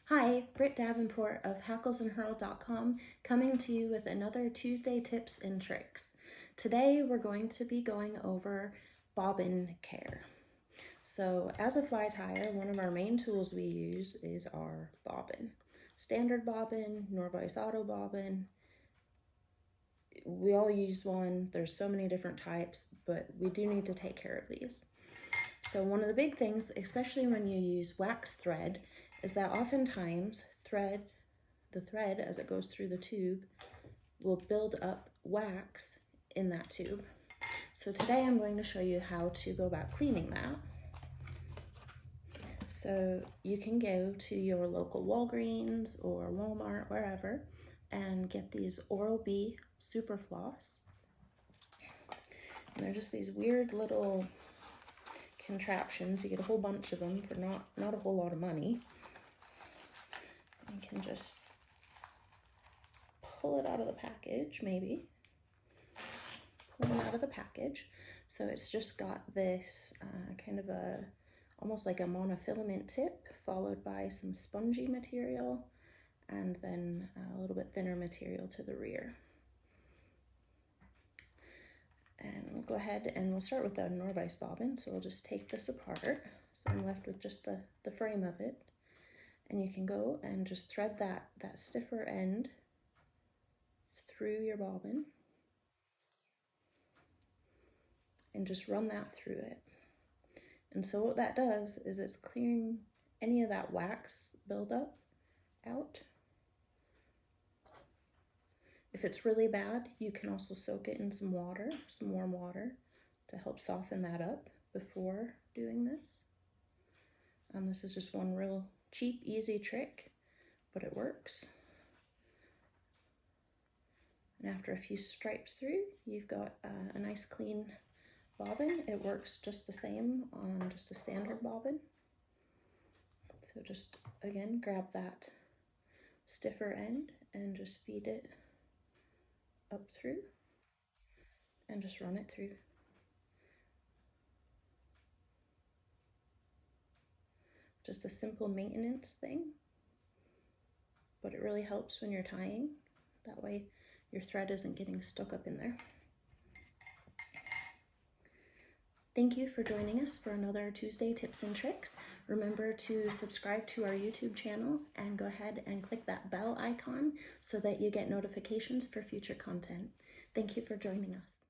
Hi, Britt Davenport of hacklesandhurl.com coming to you with another Tuesday tips and tricks. Today we're going to be going over bobbin care. So as a fly tyer, one of our main tools we use is our bobbin. Standard bobbin, Norvise auto bobbin. We all use one. There's so many different types, but we do need to take care of these. So one of the big things, especially when you use wax thread, is that oftentimes the thread as it goes through the tube will build up wax in that tube. So today I'm going to show you how to go about cleaning that. So you can go to your local Walgreens or Walmart, wherever, and get these Oral-B Super Floss. And they're just these weird little contraptions. You get a whole bunch of them for not a whole lot of money. You can just pull it out of the package, maybe. Pull it out of the package. So it's just got this kind of almost like a monofilament tip, followed by some spongy material, and then a little bit thinner material to the rear. And we'll go ahead and we'll start with the Norvise bobbin. So we'll just take this apart. So I'm left with just the frame of it. And you can go and just thread that stiffer end through your bobbin and just run that through it. And so what that does is it's clearing any of that wax buildup out. If it's really bad, you can also soak it in some water, some warm water, to help soften that up before doing this. This is just one real cheap, easy trick, but it works. And after a few stripes through, you've got a nice clean bobbin. It works just the same on just a standard bobbin. So just, again, grab that stiffer end and just feed it up through and just run it through. Just a simple maintenance thing, but it really helps when you're tying. That way your thread isn't getting stuck up in there. Thank you for joining us for another Tuesday Tips and Tricks. Remember to subscribe to our YouTube channel and go ahead and click that bell icon so that you get notifications for future content. Thank you for joining us.